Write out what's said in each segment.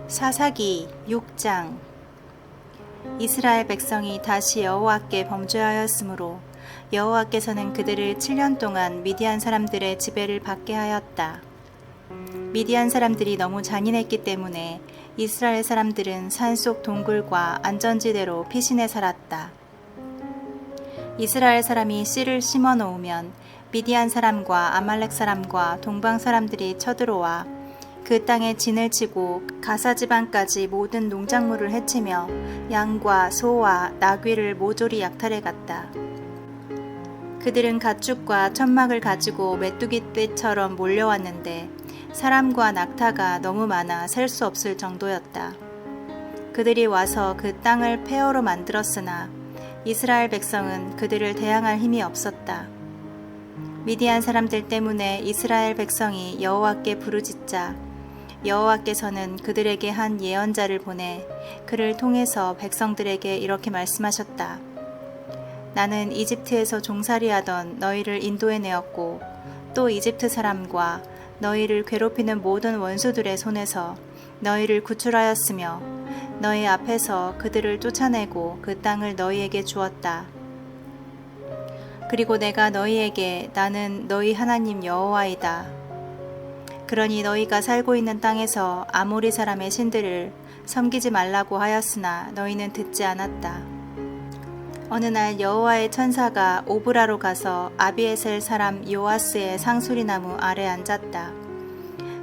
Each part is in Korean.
사사기 6장. 이스라엘 백성이 다시 여호와께 범죄하였으므로 여호와께서는 그들을 7년 동안 미디안 사람들의 지배를 받게 하였다. 미디안 사람들이 너무 잔인했기 때문에 이스라엘 사람들은 산속 동굴과 안전지대로 피신해 살았다. 이스라엘 사람이 씨를 심어 놓으면 미디안 사람과 아말렉 사람과 동방 사람들이 쳐들어와 그 땅에 진을 치고 가사 지방까지 모든 농작물을 해치며 양과 소와 나귀를 모조리 약탈해 갔다. 그들은 가축과 천막을 가지고 메뚜기떼처럼 몰려왔는데 사람과 낙타가 너무 많아 셀 수 없을 정도였다. 그들이 와서 그 땅을 폐허로 만들었으나 이스라엘 백성은 그들을 대항할 힘이 없었다. 미디안 사람들 때문에 이스라엘 백성이 여호와께 부르짖자 여호와께서는 그들에게 한 예언자를 보내 그를 통해서 백성들에게 이렇게 말씀하셨다. 나는 이집트에서 종살이하던 너희를 인도해내었고 또 이집트 사람과 너희를 괴롭히는 모든 원수들의 손에서 너희를 구출하였으며 너희 앞에서 그들을 쫓아내고 그 땅을 너희에게 주었다. 그리고 내가 너희에게 나는 너희 하나님 여호와이다. 그러니 너희가 살고 있는 땅에서 아모리 사람의 신들을 섬기지 말라고 하였으나 너희는 듣지 않았다. 어느 날 여호와의 천사가 오브라로 가서 아비에셀 사람 요아스의 상수리나무 아래 앉았다.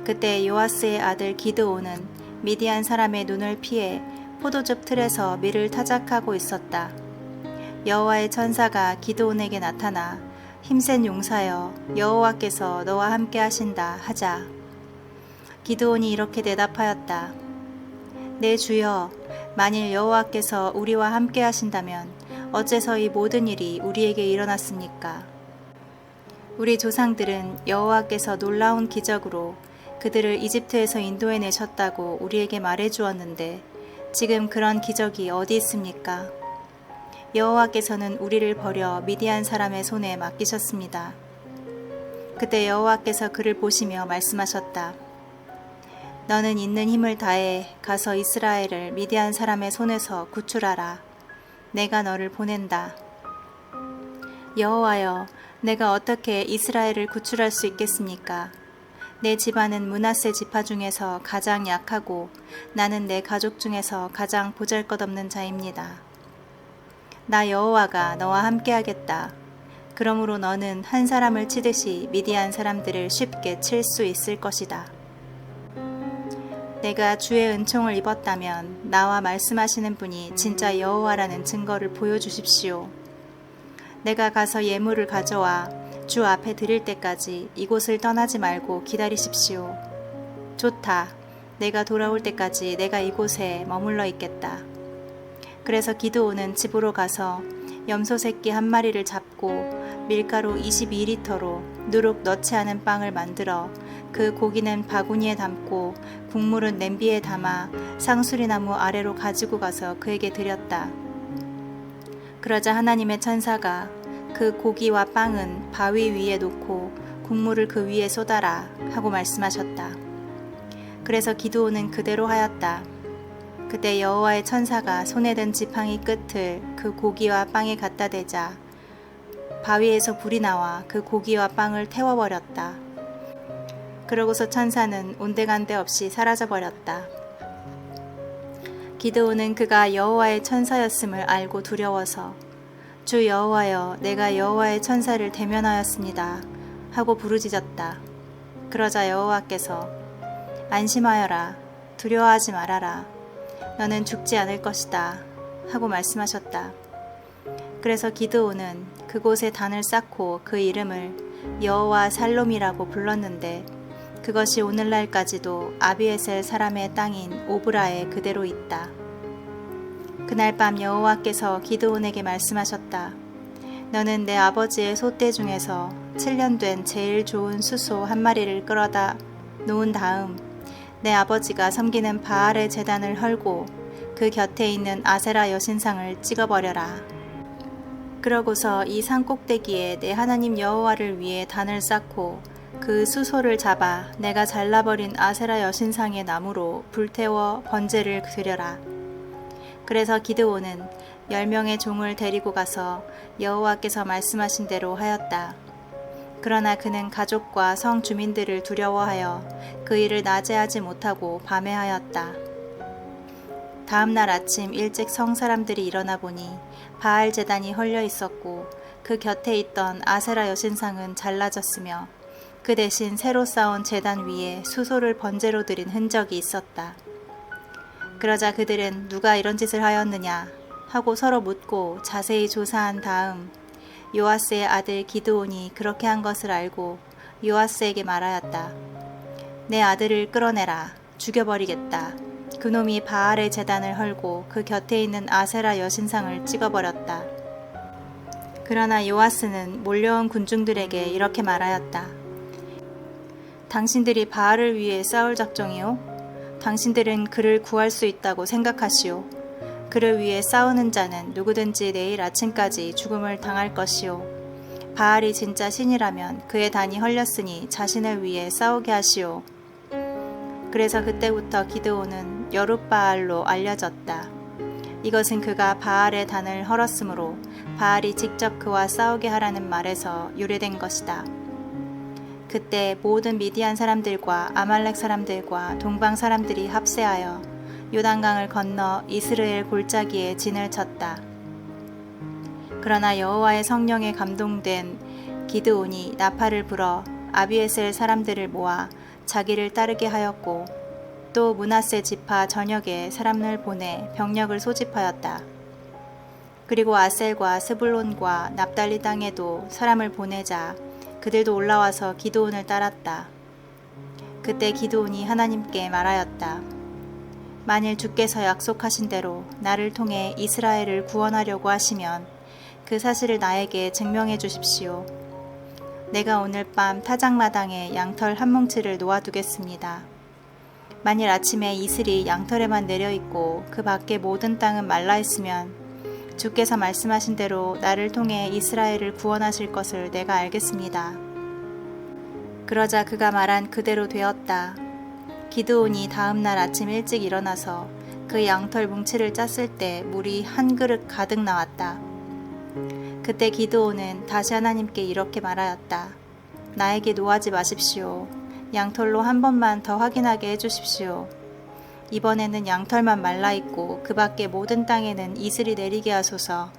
그때 요아스의 아들 기드온은 미디안 사람의 눈을 피해 포도즙 틀에서 밀을 타작하고 있었다. 여호와의 천사가 기드온에게 나타나 힘센 용사여 여호와께서 너와 함께 하신다 하자 기드온이 이렇게 대답하였다. 내 주여 만일 여호와께서 우리와 함께 하신다면 어째서 이 모든 일이 우리에게 일어났습니까? 우리 조상들은 여호와께서 놀라운 기적으로 그들을 이집트에서 인도해 내셨다고 우리에게 말해 주었는데 지금 그런 기적이 어디 있습니까? 여호와께서는 우리를 버려 미디안 사람의 손에 맡기셨습니다. 그때 여호와께서 그를 보시며 말씀하셨다. 너는 있는 힘을 다해 가서 이스라엘을 미디안 사람의 손에서 구출하라. 내가 너를 보낸다. 여호와여, 내가 어떻게 이스라엘을 구출할 수 있겠습니까? 내 집안은 므낫세 지파 중에서 가장 약하고 나는 내 가족 중에서 가장 보잘것없는 자입니다. 나 여호와가 너와 함께하겠다. 그러므로 너는 한 사람을 치듯이 미디안 사람들을 쉽게 칠 수 있을 것이다. 내가 주의 은총을 입었다면 나와 말씀하시는 분이 진짜 여호와라는 증거를 보여주십시오. 내가 가서 예물을 가져와 주 앞에 드릴 때까지 이곳을 떠나지 말고 기다리십시오. 좋다. 내가 돌아올 때까지 내가 이곳에 머물러 있겠다. 그래서 기드온은 집으로 가서 염소 새끼 한 마리를 잡고 밀가루 22리터로 누룩 넣지 않은 빵을 만들어 그 고기는 바구니에 담고 국물은 냄비에 담아 상수리나무 아래로 가지고 가서 그에게 드렸다. 그러자 하나님의 천사가 그 고기와 빵은 바위 위에 놓고 국물을 그 위에 쏟아라 하고 말씀하셨다. 그래서 기드온은 그대로 하였다. 그때 여호와의 천사가 손에 든 지팡이 끝을 그 고기와 빵에 갖다 대자 바위에서 불이 나와 그 고기와 빵을 태워버렸다. 그러고서 천사는 온데간데 없이 사라져버렸다. 기드온은 그가 여호와의 천사였음을 알고 두려워서 주 여호와여, 내가 여호와의 천사를 대면하였습니다 하고 부르짖었다. 그러자 여호와께서 안심하여라, 두려워하지 말아라. 너는 죽지 않을 것이다 하고 말씀하셨다. 그래서 기드온은 그곳에 단을 쌓고 그 이름을 여호와 살롬이라고 불렀는데 그것이 오늘날까지도 아비에셀 사람의 땅인 오브라에 그대로 있다. 그날 밤 여호와께서 기드온에게 말씀하셨다. 너는 내 아버지의 소떼 중에서 7년 된 제일 좋은 수소 한 마리를 끌어다 놓은 다음 내 아버지가 섬기는 바알의 제단을 헐고 그 곁에 있는 아세라 여신상을 찍어버려라. 그러고서 이 산 꼭대기에 내 하나님 여호와를 위해 단을 쌓고 그 수소를 잡아 내가 잘라버린 아세라 여신상의 나무로 불태워 번제를 드려라. 그래서 기드온은 10명의 종을 데리고 가서 여호와께서 말씀하신 대로 하였다. 그러나 그는 가족과 성 주민들을 두려워하여 그 일을 낮에 하지 못하고 밤에 하였다. 다음 날 아침 일찍 성 사람들이 일어나 보니 바알 제단이 헐려 있었고 그 곁에 있던 아세라 여신상은 잘라졌으며 그 대신 새로 쌓은 제단 위에 수소를 번제로 드린 흔적이 있었다. 그러자 그들은 누가 이런 짓을 하였느냐 하고 서로 묻고 자세히 조사한 다음 요아스의 아들 기드온이 그렇게 한 것을 알고 요아스에게 말하였다. 내 아들을 끌어내라. 죽여버리겠다. 그놈이 바알의 제단을 헐고 그 곁에 있는 아세라 여신상을 찍어버렸다. 그러나 요아스는 몰려온 군중들에게 이렇게 말하였다. 당신들이 바알을 위해 싸울 작정이요? 당신들은 그를 구할 수 있다고 생각하시오. 그를 위해 싸우는 자는 누구든지 내일 아침까지 죽음을 당할 것이오. 바알이 진짜 신이라면 그의 단이 헐렸으니 자신을 위해 싸우게 하시오. 그래서 그때부터 기드온은 여룻바알로 알려졌다. 이것은 그가 바알의 단을 헐었으므로 바알이 직접 그와 싸우게 하라는 말에서 유래된 것이다. 그때 모든 미디안 사람들과 아말렉 사람들과 동방 사람들이 합세하여 요단강을 건너 이스라엘 골짜기에 진을 쳤다. 그러나 여호와의 성령에 감동된 기드온이 나팔을 불어 아비에셀 사람들을 모아 자기를 따르게 하였고 또 므낫세 지파 전역에 사람을 보내 병력을 소집하였다. 그리고 아셀과 스불론과 납달리 땅에도 사람을 보내자 그들도 올라와서 기드온을 따랐다. 그때 기드온이 하나님께 말하였다. 만일 주께서 약속하신 대로 나를 통해 이스라엘을 구원하려고 하시면 그 사실을 나에게 증명해 주십시오. 내가 오늘 밤 타작마당에 양털 한 뭉치를 놓아두겠습니다. 만일 아침에 이슬이 양털에만 내려있고 그 밖에 모든 땅은 말라있으면 주께서 말씀하신 대로 나를 통해 이스라엘을 구원하실 것을 내가 알겠습니다. 그러자 그가 말한 그대로 되었다. 기드온이 다음 날 아침 일찍 일어나서 그 양털 뭉치를 짰을 때 물이 한 그릇 가득 나왔다. 그때 기드온은 다시 하나님께 이렇게 말하였다. 나에게 노하지 마십시오. 양털로 한 번만 더 확인하게 해주십시오. 이번에는 양털만 말라있고 그 밖에 모든 땅에는 이슬이 내리게 하소서.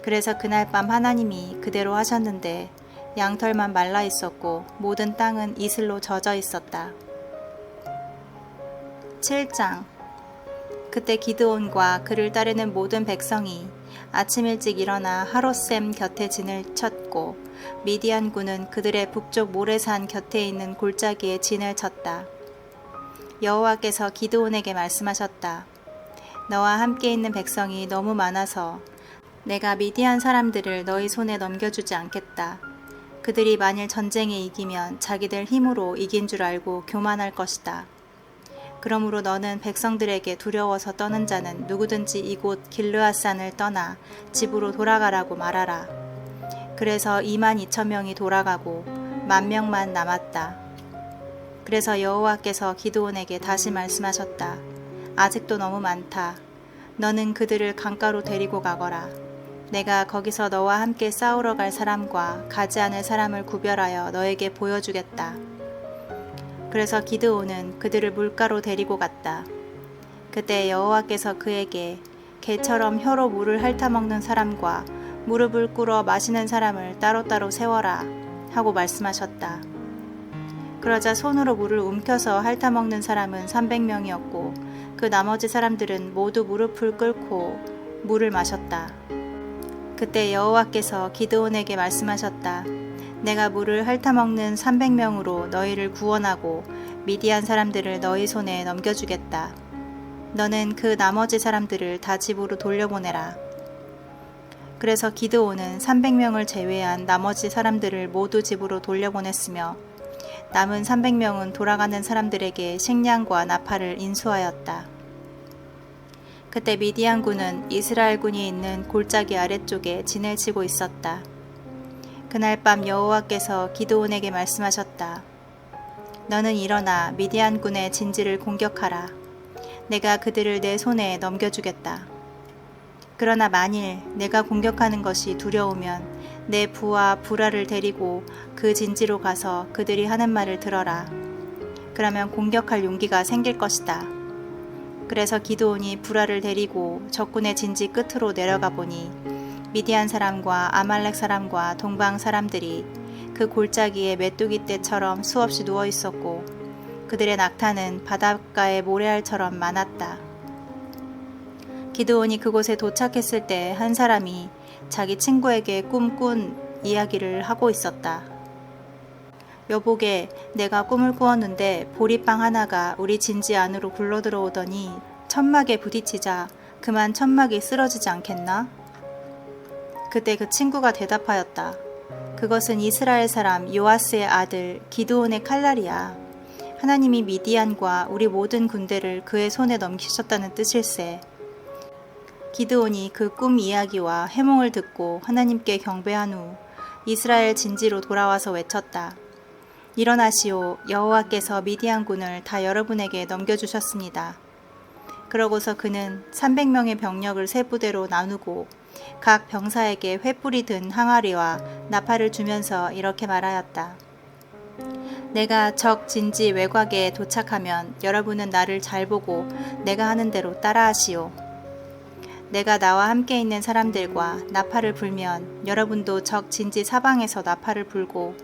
그래서 그날 밤 하나님이 그대로 하셨는데 양털만 말라있었고 모든 땅은 이슬로 젖어 있었다. 7장. 그때 기드온과 그를 따르는 모든 백성이 아침 일찍 일어나 하롯셈 곁에 진을 쳤고 미디안군은 그들의 북쪽 모래산 곁에 있는 골짜기에 진을 쳤다. 여호와께서 기드온에게 말씀하셨다. 너와 함께 있는 백성이 너무 많아서 내가 미디안 사람들을 너희 손에 넘겨주지 않겠다. 그들이 만일 전쟁에 이기면 자기들 힘으로 이긴 줄 알고 교만할 것이다. 그러므로 너는 백성들에게 두려워서 떠는 자는 누구든지 이곳 길르앗산을 떠나 집으로 돌아가라고 말하라. 그래서 22,000명이 돌아가고 10,000명만 남았다. 그래서 여호와께서 기드온에게 다시 말씀하셨다. 아직도 너무 많다. 너는 그들을 강가로 데리고 가거라. 내가 거기서 너와 함께 싸우러 갈 사람과 가지 않을 사람을 구별하여 너에게 보여주겠다. 그래서 기드온은 그들을 물가로 데리고 갔다. 그때 여호와께서 그에게 개처럼 혀로 물을 핥아먹는 사람과 무릎을 꿇어 마시는 사람을 따로따로 세워라 하고 말씀하셨다. 그러자 손으로 물을 움켜서 핥아먹는 사람은 300명이었고 그 나머지 사람들은 모두 무릎을 꿇고 물을 마셨다. 그때 여호와께서 기드온에게 말씀하셨다. 내가 물을 핥아먹는 300명으로 너희를 구원하고 미디안 사람들을 너희 손에 넘겨주겠다. 너는 그 나머지 사람들을 다 집으로 돌려보내라. 그래서 기드온은 300명을 제외한 나머지 사람들을 모두 집으로 돌려보냈으며 남은 300명은 돌아가는 사람들에게 식량과 나팔을 인수하였다. 그때 미디안군은 이스라엘군이 있는 골짜기 아래쪽에 진을 치고 있었다. 그날 밤 여호와께서 기드온에게 말씀하셨다. 너는 일어나 미디안군의 진지를 공격하라. 내가 그들을 내 손에 넘겨주겠다. 그러나 만일 내가 공격하는 것이 두려우면 내 부하 부라를 데리고 그 진지로 가서 그들이 하는 말을 들어라. 그러면 공격할 용기가 생길 것이다. 그래서 기드온이 부라를 데리고 적군의 진지 끝으로 내려가 보니 미디안 사람과 아말렉 사람과 동방 사람들이 그 골짜기에 메뚜기 떼처럼 수없이 누워 있었고 그들의 낙타는 바닷가의 모래알처럼 많았다. 기드온이 그곳에 도착했을 때 한 사람이 자기 친구에게 꿈꾼 이야기를 하고 있었다. 여보게, 내가 꿈을 꾸었는데 보리빵 하나가 우리 진지 안으로 굴러들어오더니 천막에 부딪히자 그만 천막이 쓰러지지 않겠나? 그때 그 친구가 대답하였다. 그것은 이스라엘 사람 요아스의 아들 기드온의 칼날이야. 하나님이 미디안과 우리 모든 군대를 그의 손에 넘기셨다는 뜻일세. 기드온이 그 꿈 이야기와 해몽을 듣고 하나님께 경배한 후 이스라엘 진지로 돌아와서 외쳤다. 일어나시오. 여호와께서 미디안군을 다 여러분에게 넘겨주셨습니다. 그러고서 그는 300명의 병력을 세 부대로 나누고 각 병사에게 횃불이 든 항아리와 나팔을 주면서 이렇게 말하였다. 내가 적 진지 외곽에 도착하면 여러분은 나를 잘 보고 내가 하는 대로 따라하시오. 내가 나와 함께 있는 사람들과 나팔을 불면 여러분도 적 진지 사방에서 나팔을 불고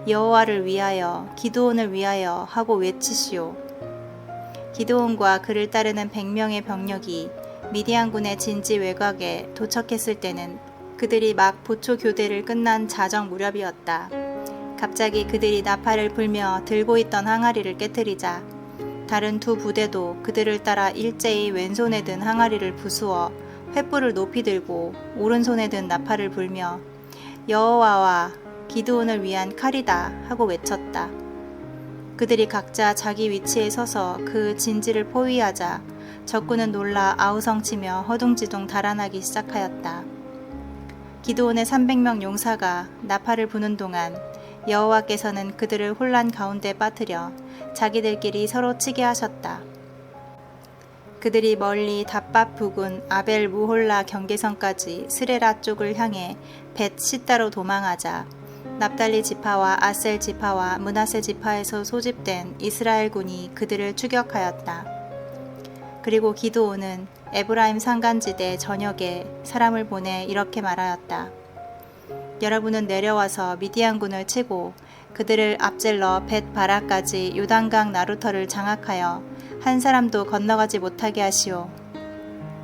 여호와를 위하여 기드온을 위하여 하고 외치시오. 기드온과 그를 따르는 100명의 병력이 미디안군의 진지 외곽에 도착했을 때는 그들이 막 보초 교대를 끝난 자정 무렵이었다. 갑자기 그들이 나팔을 불며 들고 있던 항아리를 깨뜨리자 다른 두 부대도 그들을 따라 일제히 왼손에 든 항아리를 부수어 횃불을 높이 들고 오른손에 든 나팔을 불며 여호와와 기드온을 위한 칼이다 하고 외쳤다. 그들이 각자 자기 위치에 서서 그 진지를 포위하자 적군은 놀라 아우성치며 허둥지둥 달아나기 시작하였다. 기드온의 300명 용사가 나팔을 부는 동안 여호와께서는 그들을 혼란 가운데 빠뜨려 자기들끼리 서로 치게 하셨다. 그들이 멀리 답밥 부근 아벨 무홀라 경계선까지 스레라 쪽을 향해 벳 시다로 도망하자 납달리 지파와 아셀 지파와 므낫세 지파에서 소집된 이스라엘군이 그들을 추격하였다. 그리고 기드온은 에브라임 산간지대 전역에 사람을 보내 이렇게 말하였다. 여러분은 내려와서 미디안군을 치고 그들을 앞질러 벳 바라까지 요단강 나루터를 장악하여 한 사람도 건너가지 못하게 하시오.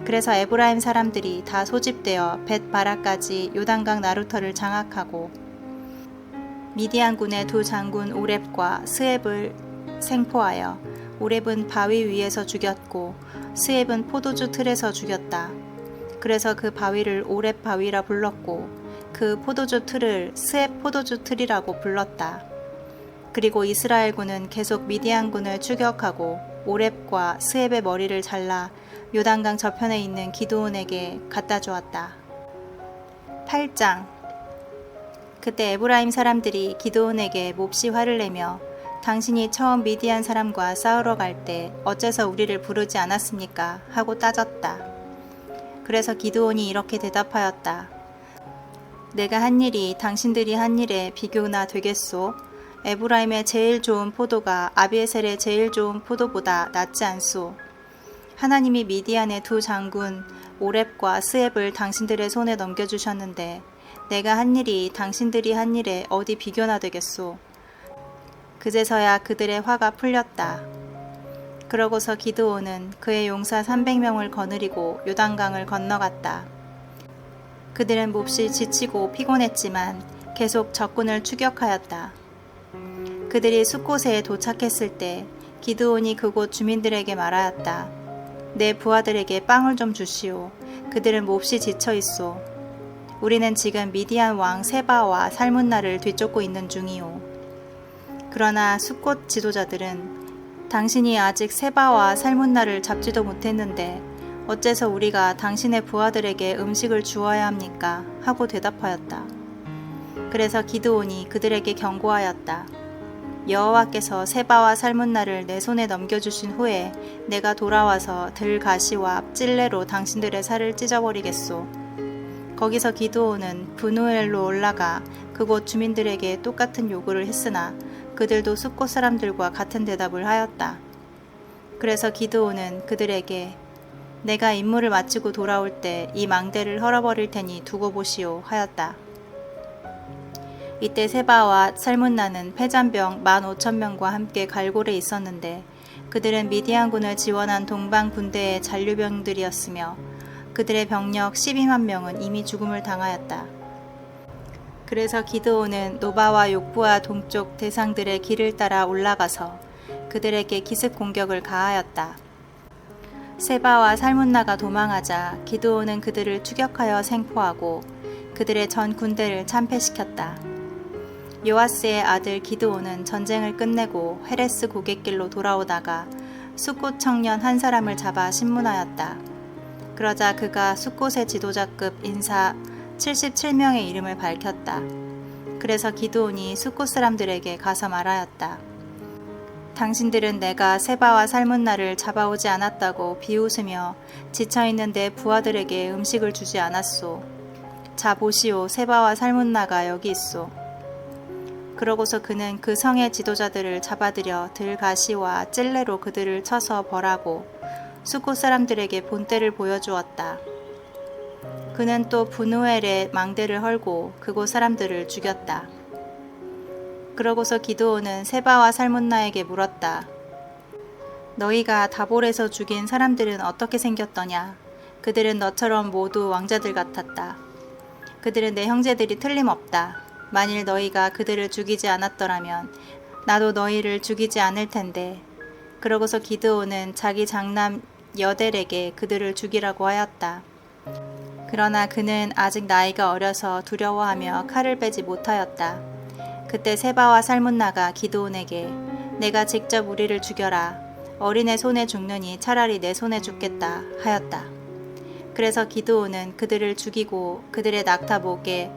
그래서 에브라임 사람들이 다 소집되어 벳 바라까지 요단강 나루터를 장악하고 미디안군의 두 장군 오렙과 스앱을 생포하여 오렙은 바위 위에서 죽였고 스앱은 포도주 틀에서 죽였다. 그래서 그 바위를 오렙 바위라 불렀고 그 포도주 틀을 스앱 포도주 틀이라고 불렀다. 그리고 이스라엘군은 계속 미디안군을 추격하고 오렙과 스앱의 머리를 잘라 요단강 저편에 있는 기드온에게 갖다 주었다. 8장. 그때 에브라임 사람들이 기드온에게 몹시 화를 내며 당신이 처음 미디안 사람과 싸우러 갈 때 어째서 우리를 부르지 않았습니까? 하고 따졌다. 그래서 기드온이 이렇게 대답하였다. 내가 한 일이 당신들이 한 일에 비교나 되겠소? 에브라임의 제일 좋은 포도가 아비에셀의 제일 좋은 포도보다 낫지 않소? 하나님이 미디안의 두 장군 오렙과 스앱을 당신들의 손에 넘겨주셨는데 내가 한 일이 당신들이 한 일에 어디 비교나 되겠소? 그제서야 그들의 화가 풀렸다. 그러고서 기드온은 그의 용사 300명을 거느리고 요단강을 건너갔다. 그들은 몹시 지치고 피곤했지만 계속 적군을 추격하였다. 그들이 숫곳에 도착했을 때 기드온이 그곳 주민들에게 말하였다. 내 부하들에게 빵을 좀 주시오. 그들은 몹시 지쳐 있소. 우리는 지금 미디안 왕 세바와 살문나를 뒤쫓고 있는 중이오. 그러나 숫곳 지도자들은 당신이 아직 세바와 살문나를 잡지도 못했는데 어째서 우리가 당신의 부하들에게 음식을 주어야 합니까? 하고 대답하였다. 그래서 기드온이 그들에게 경고하였다. 여호와께서 세바와 살문나를 내 손에 넘겨주신 후에 내가 돌아와서 들가시와 찔레로 당신들의 살을 찢어버리겠소. 거기서 기드온은 브누엘로 올라가 그곳 주민들에게 똑같은 요구를 했으나 그들도 숫곳 사람들과 같은 대답을 하였다. 그래서 기드온은 그들에게 내가 임무를 마치고 돌아올 때 이 망대를 헐어버릴 테니 두고 보시오 하였다. 이때 세바와 살문나는 패잔병 15,000명과 함께 갈골에 있었는데 그들은 미디안군을 지원한 동방 군대의 잔류병들이었으며 그들의 병력 12만 명은 이미 죽음을 당하였다. 그래서 기드온은 노바와 욕부와 동쪽 대상들의 길을 따라 올라가서 그들에게 기습 공격을 가하였다. 세바와 살문나가 도망하자 기드온은 그들을 추격하여 생포하고 그들의 전 군대를 참패시켰다. 요아스의 아들 기드온은 전쟁을 끝내고 헤레스 고갯길로 돌아오다가 숫곳 청년 한 사람을 잡아 신문하였다. 그러자 그가 숫곳의 지도자급 인사 77명의 이름을 밝혔다. 그래서 기드온이 숫곳 사람들에게 가서 말하였다. 당신들은 내가 세바와 살문나를 잡아오지 않았다고 비웃으며 지쳐있는 내 부하들에게 음식을 주지 않았소. 자 보시오, 세바와 살문나가 여기 있소. 그러고서 그는 그 성의 지도자들을 잡아들여 들가시와 찔레로 그들을 쳐서 벌하고 숫곳 사람들에게 본때를 보여주었다. 그는 또 브누엘의 망대를 헐고 그곳 사람들을 죽였다. 그러고서 기드온은 세바와 살문나에게 물었다. 너희가 다볼에서 죽인 사람들은 어떻게 생겼더냐? 그들은 너처럼 모두 왕자들 같았다. 그들은 내 형제들이 틀림없다. 만일 너희가 그들을 죽이지 않았더라면 나도 너희를 죽이지 않을 텐데. 그러고서 기드온은 자기 장남 여델에게 그들을 죽이라고 하였다. 그러나 그는 아직 나이가 어려서 두려워하며 칼을 빼지 못하였다. 그때 세바와 살문나가 기드온에게 내가 직접 우리를 죽여라. 어린애 손에 죽느니 차라리 내 손에 죽겠다 하였다. 그래서 기드온은 그들을 죽이고 그들의 낙타목에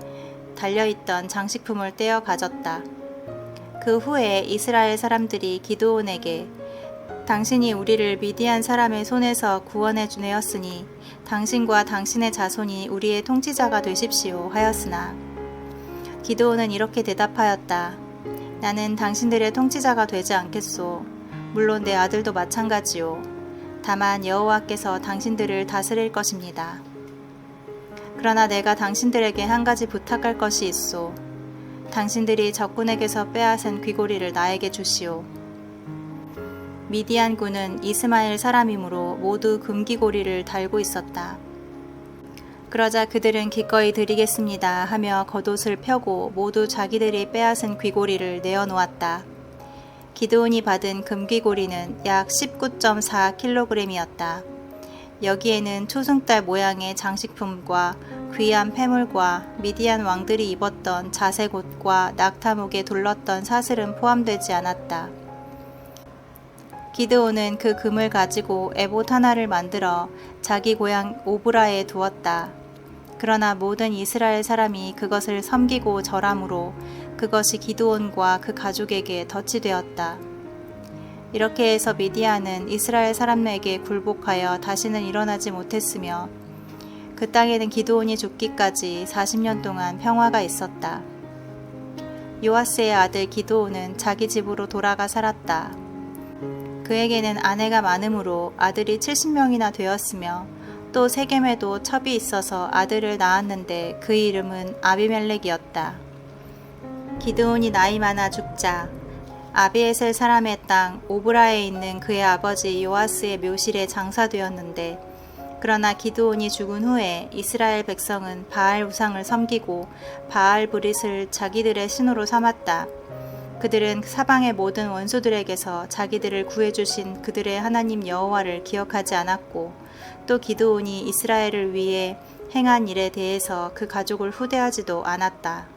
달려있던 장식품을 떼어 가졌다. 그 후에 이스라엘 사람들이 기드온에게 당신이 우리를 미디안 사람의 손에서 구원해 주내었으니 당신과 당신의 자손이 우리의 통치자가 되십시오 하였으나 기드온은 이렇게 대답하였다. 나는 당신들의 통치자가 되지 않겠소. 물론 내 아들도 마찬가지요. 다만 여호와께서 당신들을 다스릴 것입니다. 그러나 내가 당신들에게 한 가지 부탁할 것이 있소. 당신들이 적군에게서 빼앗은 귀고리를 나에게 주시오. 미디안군은 이스마엘 사람이므로 모두 금귀고리를 달고 있었다. 그러자 그들은 기꺼이 드리겠습니다 하며 겉옷을 펴고 모두 자기들이 빼앗은 귀고리를 내어놓았다. 기드온이 받은 금귀고리는 약 19.4kg이었다. 여기에는 초승달 모양의 장식품과 귀한 폐물과 미디안 왕들이 입었던 자색 옷과 낙타목에 둘렀던 사슬은 포함되지 않았다. 기드온은 그 금을 가지고 에봇 하나를 만들어 자기 고향 오브라에 두었다. 그러나 모든 이스라엘 사람이 그것을 섬기고 절함으로 그것이 기드온과 그 가족에게 덫이 되었다. 이렇게 해서 미디안은 이스라엘 사람에게 굴복하여 다시는 일어나지 못했으며 그 땅에는 기드온이 죽기까지 40년 동안 평화가 있었다. 요아스의 아들 기드온은 자기 집으로 돌아가 살았다. 그에게는 아내가 많으므로 아들이 70명이나 되었으며 또 세겜에도 첩이 있어서 아들을 낳았는데 그 이름은 아비멜렉이었다. 기드온이 나이 많아 죽자 아비에셀 사람의 땅 오브라에 있는 그의 아버지 요아스의 묘실에 장사되었는데 그러나 기드온이 죽은 후에 이스라엘 백성은 바알 우상을 섬기고 바알 브릿을 자기들의 신으로 삼았다. 그들은 사방의 모든 원수들에게서 자기들을 구해주신 그들의 하나님 여호와를 기억하지 않았고 또 기드온이 이스라엘을 위해 행한 일에 대해서 그 가족을 후대하지도 않았다.